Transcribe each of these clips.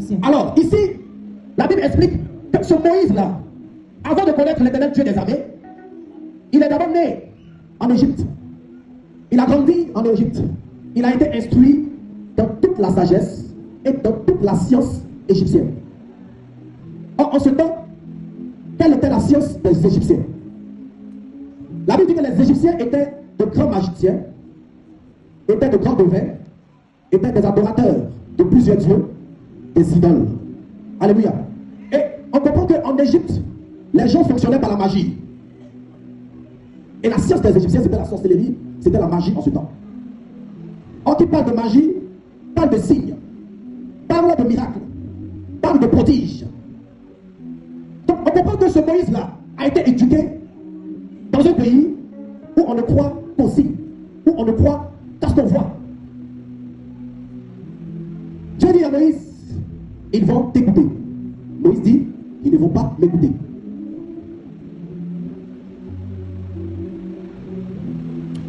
Égyptiens. Alors, ici, la Bible explique que ce Moïse-là, avant de connaître l'Éternel Dieu des armées, il est d'abord né en Égypte. Il a grandi en Égypte. Il a été instruit dans toute la sagesse et dans toute la science égyptienne. Or, en ce temps, quelle était la science des Égyptiens? La Bible dit que les Égyptiens étaient de grands magiciens, étaient de grands devins, étaient des adorateurs de plusieurs dieux, des idoles. Alléluia. Et on comprend qu'en Égypte, les gens fonctionnaient par la magie. Et la science des Égyptiens, c'était la sorcellerie, c'était la magie en ce temps. Or, qui parle de magie, parle de signes, parle de miracles, parle de prodiges. Donc, on comprend que ce Moïse-là a été éduqué dans un pays où on ne croit qu'aux signes, où on ne croit qu'à ce qu'on voit. Dieu dit à Moïse, ils vont t'écouter. Moïse dit, ils ne vont pas m'écouter.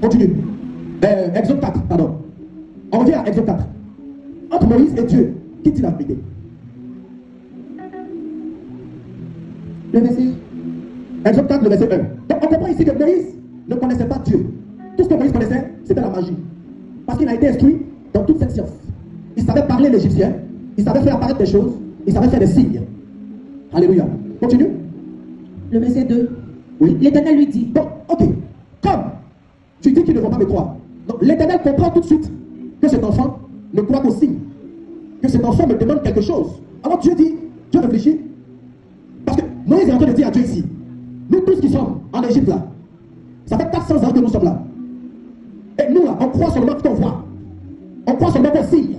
Continue. Exode 4, pardon. On revient à Exode 4. Entre Moïse et Dieu, qui dit la vérité? Le verset. Exode 4, le verset 1. Donc on comprend ici que Moïse ne connaissait pas Dieu. Tout ce que Moïse connaissait, c'était la magie. Parce qu'il a été instruit dans toute cette science. Il savait parler l'égyptien, il savait faire apparaître des choses, il savait faire des signes. Alléluia. Continue. Le verset 2. Oui. L'Éternel lui dit. Donc, ok. Comme tu dis qu'ils ne vont pas me croire. Donc l'Éternel comprend tout de suite que cet enfant ne croit qu'aux signes. Que cet enfant me demande quelque chose. Alors Dieu dit, Dieu réfléchit. Parce que Moïse est en train de dire à Dieu ici, nous tous qui sommes en Égypte là, ça fait 400 ans que nous sommes là. Et nous là, on croit seulement qu'on voit. On croit seulement qu'aux signes.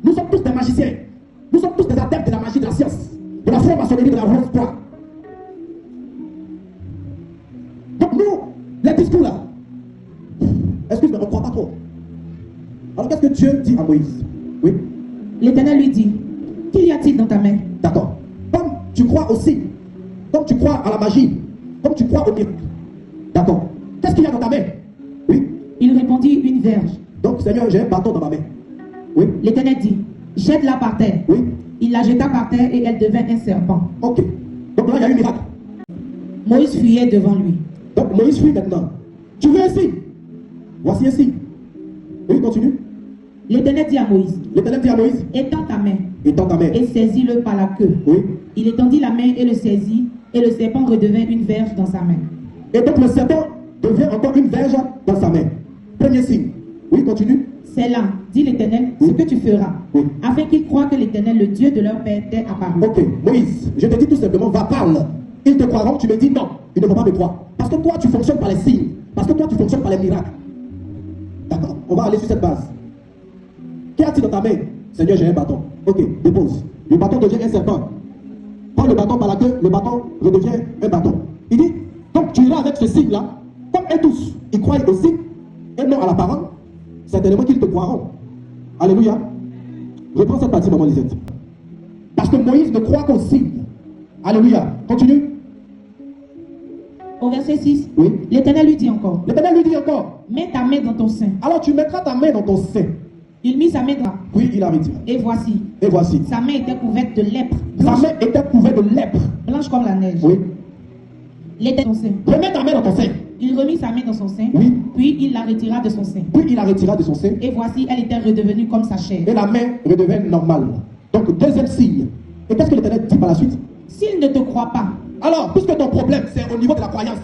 Nous sommes tous des magiciens. Nous sommes tous des adeptes de la magie, de la science, de la franc-maçonnerie, de la rose foi. Donc nous, les discours là, excuse-moi, on ne croit pas trop. Alors qu'est-ce que Dieu dit à Moïse? Oui. L'Éternel lui dit, qu'y a-t-il dans ta main? D'accord. Comme tu crois aux signes, comme tu crois à la magie, comme tu crois au miracle. D'accord. Qu'est-ce qu'il y a dans ta main? Oui. Il répondit, une verge. Donc Seigneur, j'ai un bâton dans ma main. Oui. L'Éternel dit, jette-la par terre. Oui. Il la jeta par terre et elle devint un serpent. Ok. Donc là, il y a eu un miracle. Moïse fuyait devant lui. Donc Moïse fuit maintenant. Tu veux un signe? Voici un signe. Oui, continue. L'Éternel dit à Moïse, L'Éternel dit à Moïse, étends ta main étends ta main. et saisis-le par la queue. Oui. Il étendit la main et le saisit, et le serpent redevint une verge dans sa main. Et donc le serpent devient encore une verge dans sa main. Premier signe. Oui, continue. C'est là, dit l'Éternel, ce que tu feras, afin qu'ils croient que l'Éternel, le Dieu de leur père, t'est apparu. Ok, Moïse, je te dis tout simplement, va, parle. Ils te croiront, tu me dis non, ils ne vont pas me croire. Parce que toi, tu fonctionnes par les signes. Parce que toi, tu fonctionnes par les miracles. D'accord, on va aller sur cette base. Qu'y a-t-il dans ta main? Seigneur, j'ai un bâton. Ok, dépose. Le bâton devient un serpent. Prends le bâton par la queue, le bâton redevient un bâton. Il dit, donc tu iras avec ce signe-là, comme eux tous, ils croient au signe et non à la parole, certainement qu'ils te croiront. Alléluia. Reprends cette partie, maman Lisette. Parce que Moïse ne croit qu'au signe. Alléluia. Continue. Au verset 6, Oui. l'Éternel lui dit encore, L'Éternel lui dit encore, mets ta main dans ton sein. alors tu mettras ta main dans ton sein. Il mit sa main dans. Oui, il a retiré. Et voici, Et voici. sa main était couverte de lèpre, Sa blanche, main était couverte de lèpre. blanche comme la neige. Oui. L'Éternel dans son sein. Remets ta main dans ton sein. Il remit sa main dans son sein, Oui. puis il la retira de son sein. Puis il la retira de son sein. Et voici, elle était redevenue comme sa chair. Et la main redevint normale. Donc, deuxième signe. Et qu'est-ce que l'Éternel dit par la suite? S'il ne te croit pas, Alors, puisque ton problème, c'est au niveau de la croyance.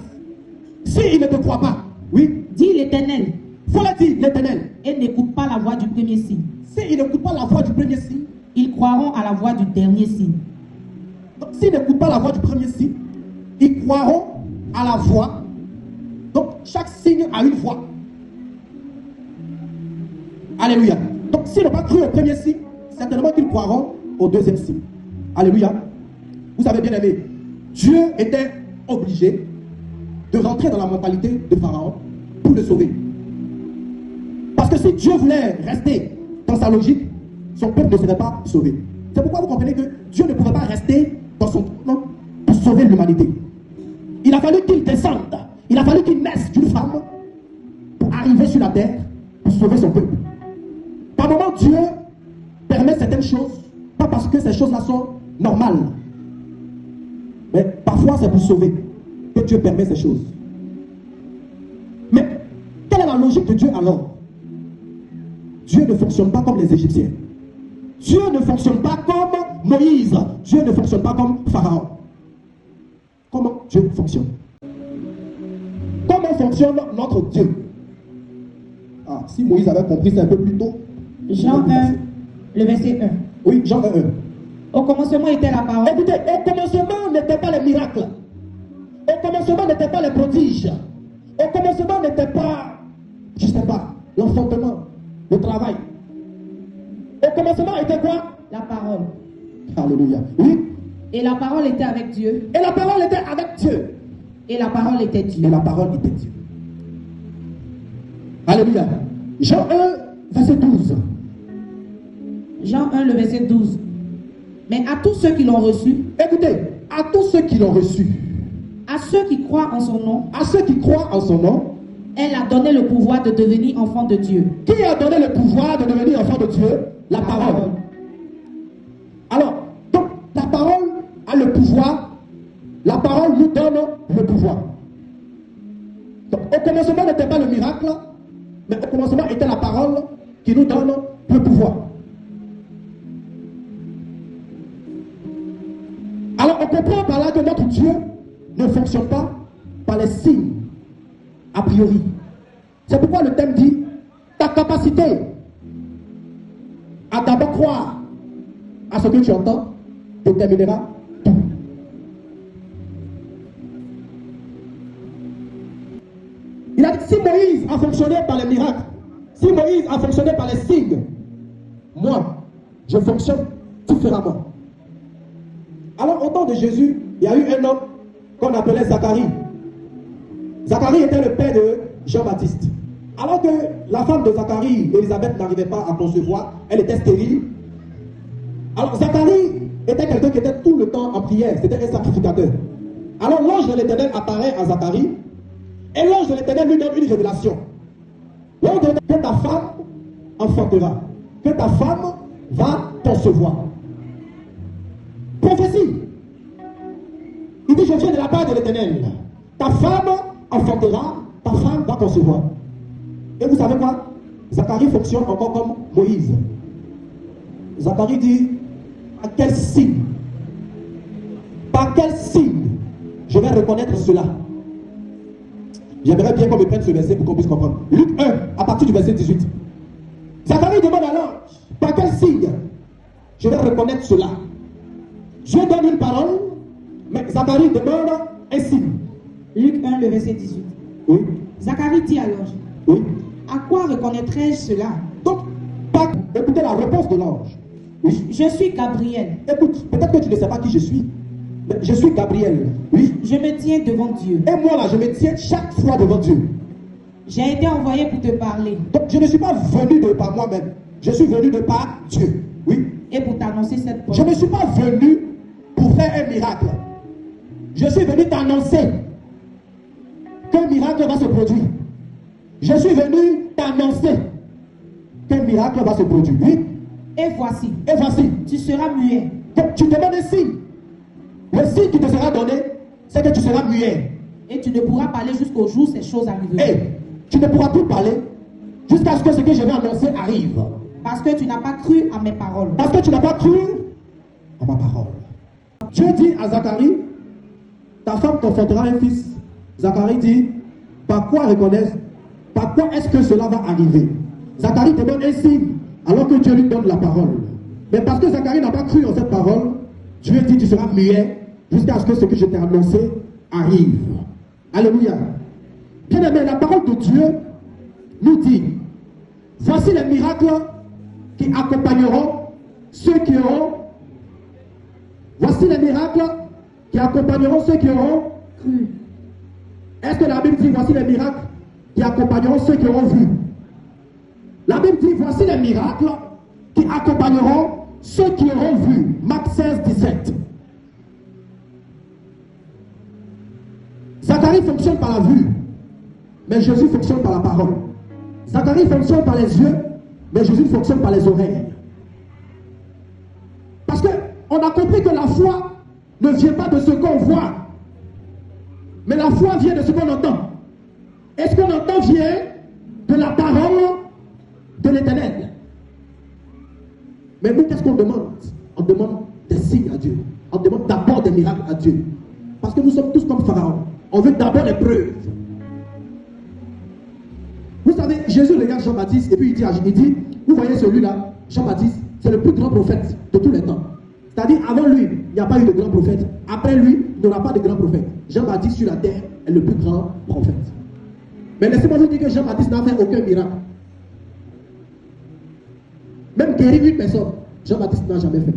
S'il ne te croit pas, oui, dis l'Éternel, faut le dire, l'Éternel. et n'écoute pas la voix du premier signe. S'il n'écoute pas la voix du premier signe, Ils croiront à la voix du dernier signe. donc s'il n'écoute pas la voix du premier signe, ils croiront à la voix. Donc, chaque signe a une voix. Alléluia. Donc, s'ils n'ont pas cru au premier signe, certainement qu'ils croiront au deuxième signe. Alléluia. Vous avez bien aimé, Dieu était obligé de rentrer dans la mentalité de Pharaon pour le sauver. Parce que si Dieu voulait rester dans sa logique, son peuple ne serait pas sauvé. C'est pourquoi vous comprenez que Dieu ne pouvait pas rester dans son plan pour sauver l'humanité. Il a fallu qu'il descende, il a fallu qu'il naisse d'une femme pour arriver sur la terre pour sauver son peuple. Par moment, Dieu permet certaines choses, pas parce que ces choses-là sont normales. Mais parfois, c'est pour sauver que Dieu permet ces choses. Mais quelle est la logique de Dieu alors? Dieu ne fonctionne pas comme les Égyptiens. Dieu ne fonctionne pas comme Moïse. Dieu ne fonctionne pas comme Pharaon. Comment Dieu fonctionne? Comment fonctionne notre Dieu? Ah, si Moïse avait compris ça un peu plus tôt. Jean 1, le verset 1. Oui, Jean 1. Au commencement était la parole. Écoutez, au commencement n'étaient pas les miracles. Au commencement n'étaient pas les prodiges. Au commencement n'était pas, je ne sais pas, l'enfantement, le travail. Au commencement était quoi? La parole. Alléluia. Oui. Et la parole était avec Dieu. Et la parole était avec Dieu. Et la parole était Dieu. Et la parole était Dieu. Alléluia. Jean 1, verset 12. Jean 1, le verset 12. Mais à tous ceux qui l'ont reçu, écoutez, à tous ceux qui l'ont reçu, à ceux qui croient en son nom, à ceux qui croient en son nom, elle a donné le pouvoir de devenir enfant de Dieu. Qui a donné le pouvoir de devenir enfant de Dieu? La parole. Alors, donc, la parole a le pouvoir. La parole nous donne le pouvoir. Donc, au commencement n'était pas le miracle, mais au commencement était la parole qui nous donne le pouvoir. Alors, on comprend par là que notre Dieu ne fonctionne pas par les signes, a priori. C'est pourquoi le thème dit, ta capacité à d'abord croire à ce que tu entends déterminera tout. Il a dit, si Moïse a fonctionné par les miracles, si Moïse a fonctionné par les signes, moi, je fonctionne différemment. Alors, au temps de Jésus, il y a eu un homme qu'on appelait Zacharie. Zacharie était le père de Jean-Baptiste. Alors que la femme de Zacharie, Élisabeth, n'arrivait pas à concevoir, elle était stérile. Alors, Zacharie était quelqu'un qui était tout le temps en prière, c'était un sacrificateur. Alors, l'ange de l'Éternel apparaît à Zacharie, et l'ange de l'Éternel lui donne une révélation. L'ange de l'Éternel, que ta femme enfantera, que ta femme va concevoir. Prophétie. Il dit, je viens de la part de l'Éternel. Ta femme enfantera, ta femme va concevoir. Et vous savez quoi? Zacharie fonctionne encore comme Moïse. Zacharie dit, par quel signe? Par quel signe je vais reconnaître cela? J'aimerais bien qu'on me prenne ce verset pour qu'on puisse comprendre. Luc 1, à partir du verset 18. Zacharie demande à l'ange, par quel signe je vais reconnaître cela? Dieu donne une parole, mais Zacharie demande un signe. Luc 1, le verset 18. Oui. Zacharie dit à l'ange, Oui. à quoi reconnaîtrai-je cela? Donc, écoutez la réponse de l'ange. Oui. Je suis Gabriel. Écoute, peut-être que tu ne sais pas qui je suis. Mais je suis Gabriel. Oui. Je me tiens devant Dieu. Et moi là, je me tiens chaque fois devant Dieu. J'ai été envoyé pour te parler. Donc, je ne suis pas venu de par moi-même. Je suis venu de par Dieu. Oui. Et pour t'annoncer cette Je bonne. ne suis pas venu pour faire un miracle. Je suis venu t'annoncer qu'un miracle va se produire. Je suis venu t'annoncer qu'un miracle va se produire. Oui. Et voici, tu seras muet. Donc, tu demandes un signe. Le signe qui te sera donné, c'est que tu seras muet. Et tu ne pourras parler jusqu'au jour où ces choses arriveront. Et tu ne pourras plus parler jusqu'à ce que ce que je vais annoncer arrive. Parce que tu n'as pas cru à mes paroles. Parce que tu n'as pas cru à ma parole. Dieu dit à Zacharie, ta femme t'enfantera un fils. Zacharie dit, par quoi reconnaître? Par quoi est-ce que cela va arriver? Zacharie te donne un signe, alors que Dieu lui donne la parole. Mais parce que Zacharie n'a pas cru en cette parole, Dieu dit, tu seras muet jusqu'à ce que ce que je t'ai annoncé arrive. Alléluia. Bien aimé, la parole de Dieu nous dit, voici les miracles qui accompagneront ceux qui auront. Voici les miracles qui accompagneront ceux qui auront cru. Est-ce que la Bible dit, voici les miracles qui accompagneront ceux qui auront vu? La Bible dit, voici les miracles qui accompagneront ceux qui auront vu. Marc 16, 17. Zacharie fonctionne par la vue, mais Jésus fonctionne par la parole. Zacharie fonctionne par les yeux, mais Jésus fonctionne par les oreilles. Parce que on a compris que la foi ne vient pas de ce qu'on voit, mais la foi vient de ce qu'on entend. Et ce qu'on entend vient de la parole de l'Éternel. Mais nous, qu'est-ce qu'on demande? On demande des signes à Dieu. On demande d'abord des miracles à Dieu. Parce que nous sommes tous comme Pharaon. On veut d'abord les preuves. Vous savez, Jésus regarde Jean-Baptiste et puis il dit, vous voyez celui-là, Jean-Baptiste, c'est le plus grand prophète de tous les temps. C'est-à-dire, avant lui, il n'y a pas eu de grand prophète. Après lui, il n'y aura pas de grand prophète. Jean-Baptiste sur la terre est le plus grand prophète. Mais laissez-moi vous dire que Jean-Baptiste n'a fait aucun miracle. Même guérir une personne, Jean-Baptiste n'a jamais fait.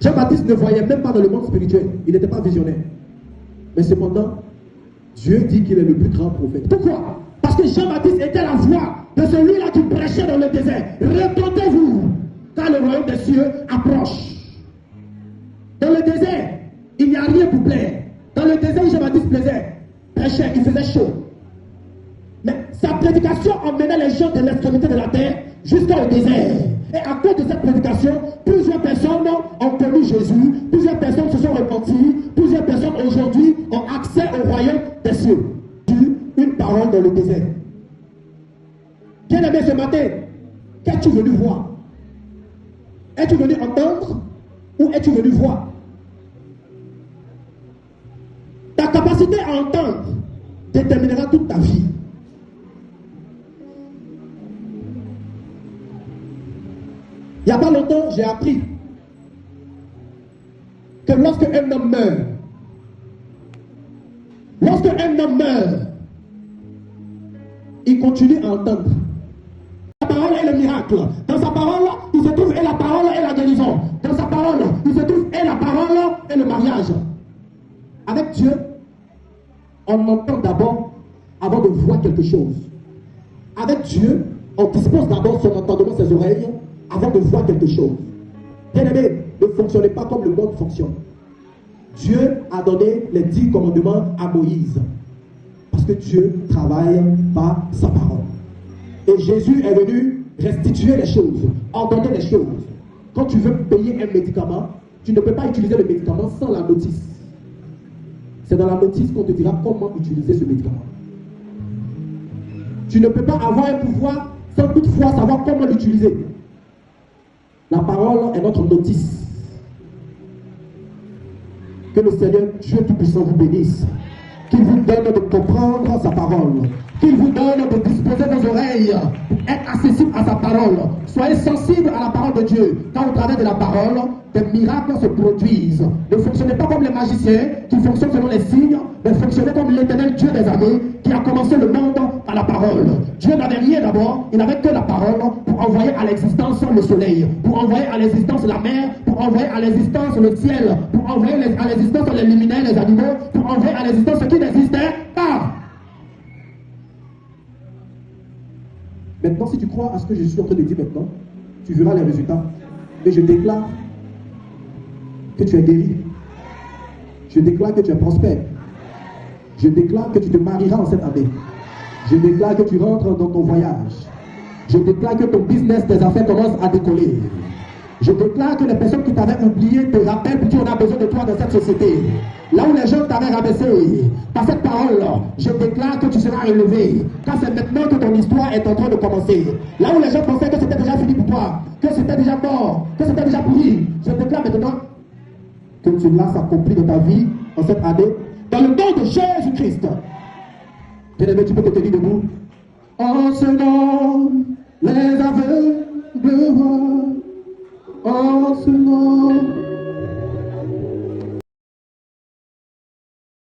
Jean-Baptiste ne voyait même pas dans le monde spirituel. Il n'était pas visionnaire. Mais cependant, Dieu dit qu'il est le plus grand prophète. Pourquoi? Parce que Jean-Baptiste était la voix de celui-là qui prêchait dans le désert. Répondez-vous, car le royaume des cieux approche. Dans le désert, il n'y a rien pour plaire. Dans le désert où Jean-Baptiste plaisait, prêchait, il faisait chaud. Mais sa prédication emmenait les gens de l'extrémité de la terre jusqu'au désert. Et à cause de cette prédication, plusieurs personnes ont connu Jésus, plusieurs personnes se sont repenties, plusieurs personnes aujourd'hui ont accès au royaume des cieux. Une parole dans le désert. Bien-aimé, ce matin, qu'es-tu venu voir? Es-tu venu entendre ou es-tu venu voir? Ta capacité à entendre déterminera toute ta vie. Il n'y a pas longtemps, j'ai appris que lorsque un homme meurt, il continue à entendre. La parole est le miracle. Dans sa parole, il se trouve et la parole et la guérison. Dans sa parole, il se trouve et la parole et le mariage. Avec Dieu, on entend d'abord avant de voir quelque chose. Avec Dieu, on dispose d'abord son entendement, ses oreilles, avant de voir quelque chose. Bien-aimé, ne fonctionnez pas comme le monde fonctionne. Dieu a donné les 10 commandements à Moïse. Parce que Dieu travaille par sa parole. Et Jésus est venu restituer les choses, ordonner les choses. Quand tu veux payer un médicament, tu ne peux pas utiliser le médicament sans la notice. C'est dans la notice qu'on te dira comment utiliser ce médicament. Tu ne peux pas avoir un pouvoir sans toutefois savoir comment l'utiliser. La parole est notre notice. Que le Seigneur Dieu Tout-Puissant vous bénisse. Qu'il vous donne de comprendre sa parole. Qu'il vous donne de disposer vos oreilles pour être accessible à sa parole. Soyez sensibles à la parole de Dieu. Car au travers de la parole, des miracles se produisent. Ne fonctionnez pas comme les magiciens qui fonctionnent selon les signes, mais fonctionnez comme l'Éternel Dieu des armées qui a commencé le monde à la parole. Dieu n'avait rien d'abord, il n'avait que la parole pour envoyer à l'existence le soleil, pour envoyer à l'existence la mer, pour envoyer à l'existence le ciel, pour envoyer à l'existence les luminaires, les animaux, pour envoyer à l'existence ce qui n'existait pas. Maintenant, si tu crois à ce que je suis en train de dire maintenant, tu verras les résultats. Et je déclare que tu es guéri. Je déclare que tu es prospère. Je déclare que tu te marieras en cette année. Je déclare que tu rentres dans ton voyage. Je déclare que ton business, tes affaires commencent à décoller. Je déclare que les personnes qui t'avaient oublié te rappellent que tu en as besoin de toi dans cette société. Là où les gens t'avaient rabaissé, par cette parole, je déclare que tu seras élevé. Car c'est maintenant que ton histoire est en train de commencer. Là où les gens pensaient que c'était déjà fini pour toi, que c'était déjà mort, que c'était déjà pourri, je déclare maintenant que tu l'as accompli dans ta vie en cette année, dans le nom de Jésus-Christ. Bien-aimé, tu peux te tenir debout. En ce nom, les aveugles voient. En ce nom.